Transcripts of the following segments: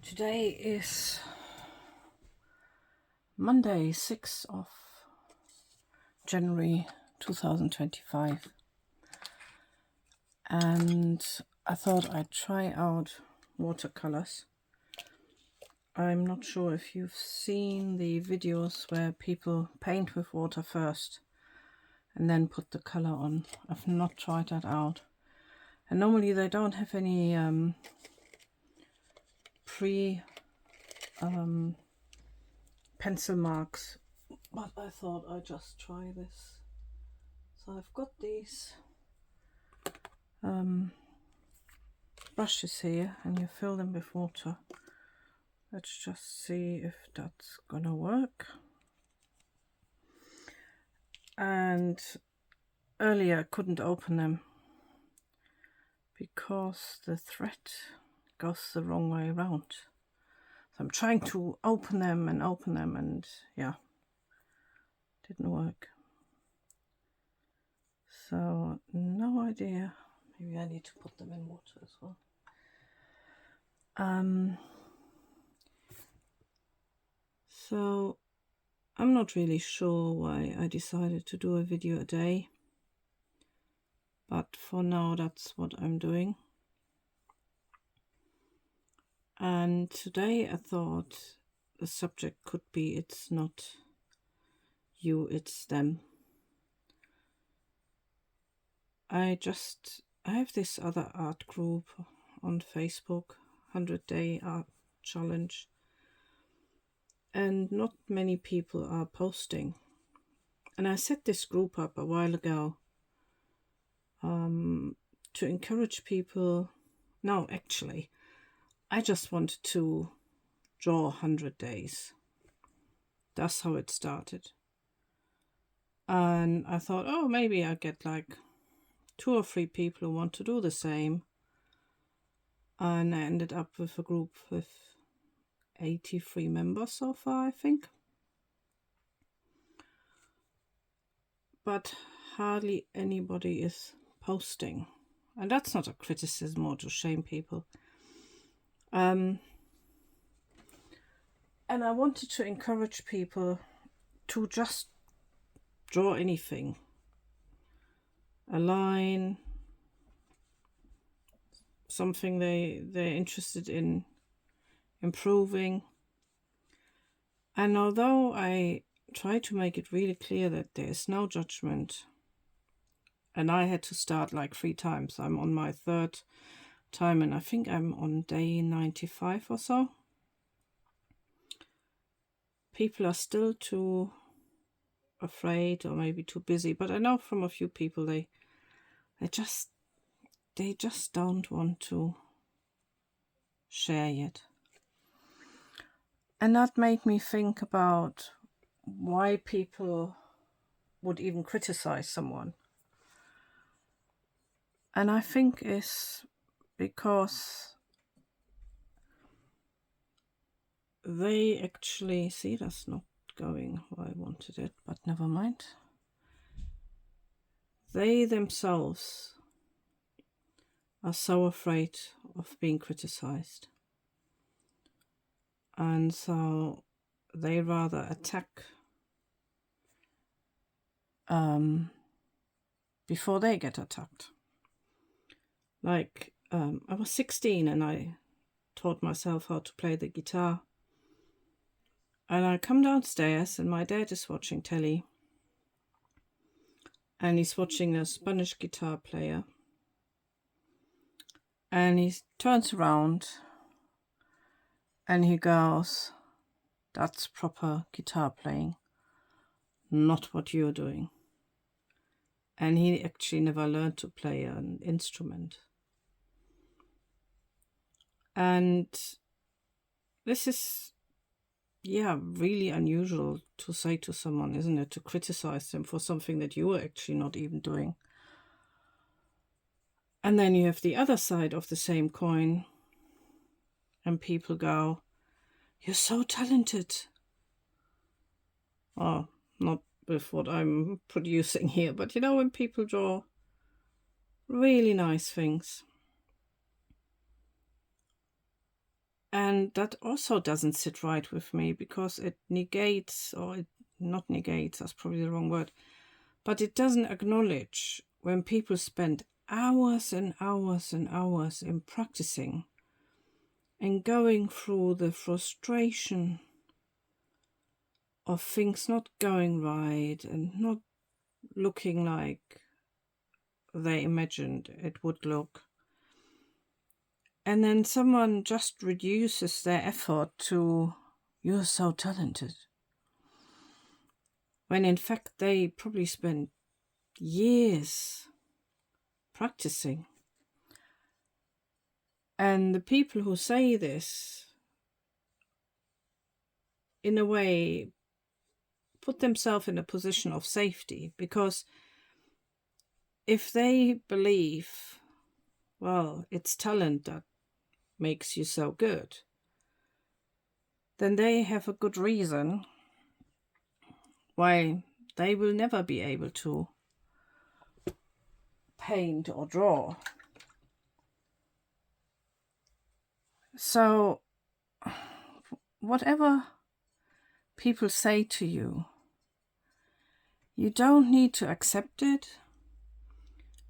Today is Monday, 6th of January 2025, and I thought I'd try out watercolors. I'm not sure if you've seen the videos where people paint with water first and then put the color on. I've not tried that out, and normally they don't have any pencil marks, but I thought I'd just try this. So I've got these brushes here, and you fill them with water. Let's just see if that's gonna work. And earlier I couldn't open them because the thread goes the wrong way around. So I'm trying to open them, and yeah, didn't work. So no idea. Maybe I need to put them in water as well. So I'm not really sure why I decided to do a video a day, but for now that's what I'm doing. And today I thought the subject could be it's not you, it's them. I have this other art group on Facebook, 100-day art challenge, and not many people are posting. And I set this group up a while ago to encourage people. No, actually, I just wanted to draw 100 days. That's how it started. And I thought, oh, maybe I'll get like 2 or 3 people who want to do the same. And I ended up with a group with 83 members so far, I think. But hardly anybody is posting. And that's not a criticism or to shame people. And I wanted to encourage people to just draw anything. A line, something they're interested in improving. And although I try to make it really clear that there is no judgment, and I had to start like 3 times. I'm on my 3rd time, and I think I'm on day 95 or so. People are still too afraid or maybe too busy, but I know from a few people they just don't want to share yet. And that made me think about why people would even criticize someone. And I think it's because they actually see that's not going how I wanted it, but never mind. They themselves are so afraid of being criticized. And so they rather attack before they get attacked. Like, I was 16 and I taught myself how to play the guitar. And I come downstairs and my dad is watching telly. And he's watching a Spanish guitar player. And he turns around and he goes, "That's proper guitar playing, not what you're doing." And he actually never learned to play an instrument. And this is, really unusual to say to someone, isn't it? To criticize them for something that you were actually not even doing. And then you have the other side of the same coin, and people go, "You're so talented." Oh, not with what I'm producing here, but you know, when people draw really nice things. And that also doesn't sit right with me, because it negates, not negates, that's probably the wrong word, but it doesn't acknowledge when people spend hours and hours and hours in practicing and going through the frustration of things not going right and not looking like they imagined it would look. And then someone just reduces their effort to, "You're so talented," when in fact they probably spent years practicing. And the people who say this, in a way, put themselves in a position of safety, because if they believe, well, it's talent that makes you so good, then they have a good reason why they will never be able to paint or draw. So whatever people say to you, you don't need to accept it.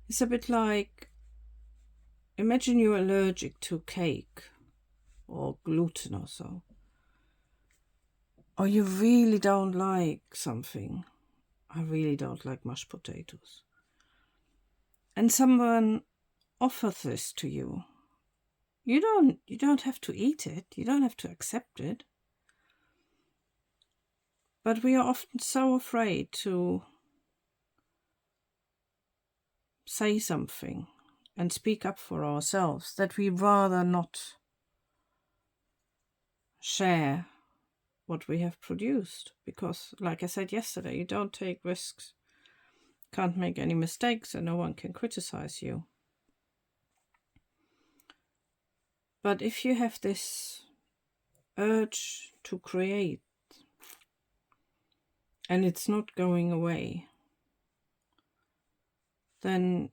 It's a bit like, imagine you're allergic to cake or gluten or so, or you really don't like something. I really don't like mashed potatoes. And someone offers this to you. You don't have to eat it. You don't have to accept it. But we are often so afraid to say something and speak up for ourselves that we rather not share what we have produced. Because, like I said yesterday, you don't take risks, can't make any mistakes, and no one can criticize you. But if you have this urge to create and it's not going away, then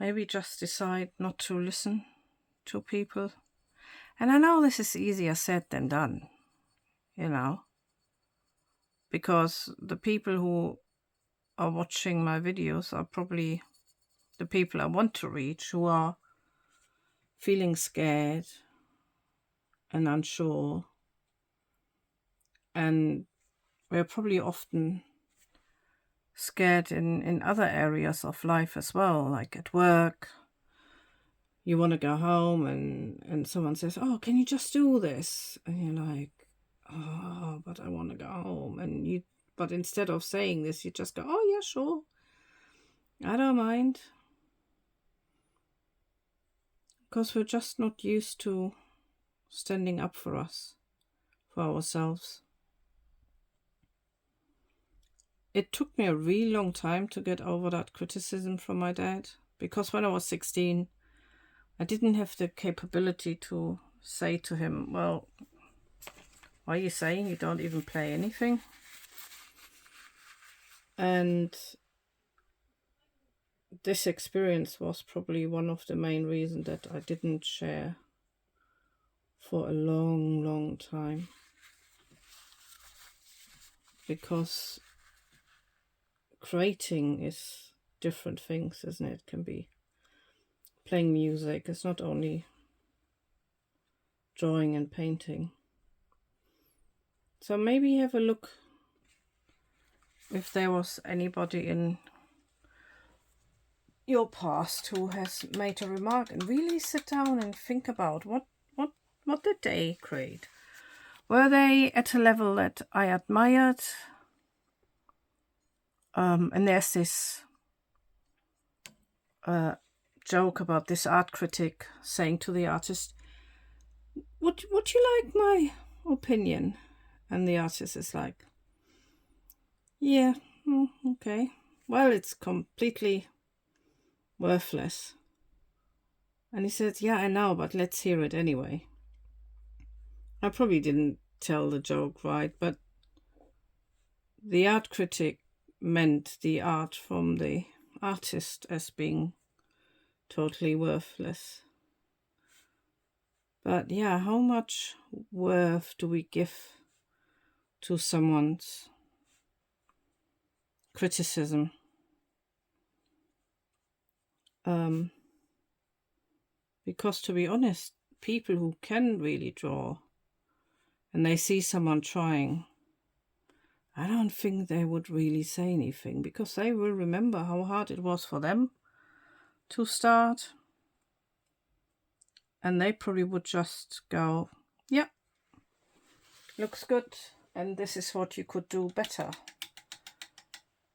maybe just decide not to listen to people. And I know this is easier said than done, because the people who are watching my videos are probably the people I want to reach, who are feeling scared and unsure. And we're probably often scared in other areas of life as well, like at work. You want to go home and someone says, "Oh, can you just do this?" And you're like, "Oh, but I want to go home." But instead of saying this, you just go, "Oh, yeah, sure. I don't mind." Because we're just not used to standing up for ourselves. It took me a really long time to get over that criticism from my dad, because when I was 16, I didn't have the capability to say to him, "Well, why are you saying you don't even play anything?" And this experience was probably one of the main reasons that I didn't share for a long, long time. Because creating is different things, isn't it? It can be playing music. It's not only drawing and painting. So maybe have a look if there was anybody in your past who has made a remark, and really sit down and think about what did they create? Were they at a level that I admired? And there's this joke about this art critic saying to the artist, would you like my opinion? And the artist is like, "Yeah, okay. Well, it's completely worthless." And he says, "Yeah, I know, but let's hear it anyway." I probably didn't tell the joke right, but the art critic meant the art from the artist as being totally worthless. But yeah, how much worth do we give to someone's criticism? Because to be honest, people who can really draw and they see someone trying, I don't think they would really say anything, because they will remember how hard it was for them to start. And they probably would just go, yeah, looks good, and this is what you could do better,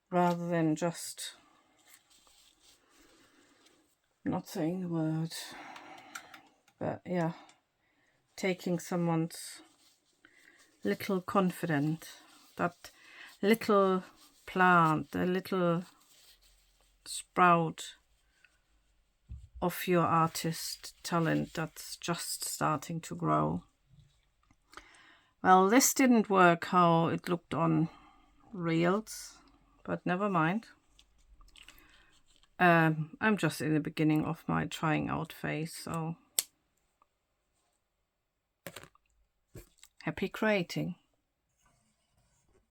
rather than just not saying a word. But yeah, taking someone's little confidence, that little plant, the little sprout of your artist talent that's just starting to grow. Well, this didn't work how it looked on Reels, but never mind. I'm just in the beginning of my trying out phase, so happy creating.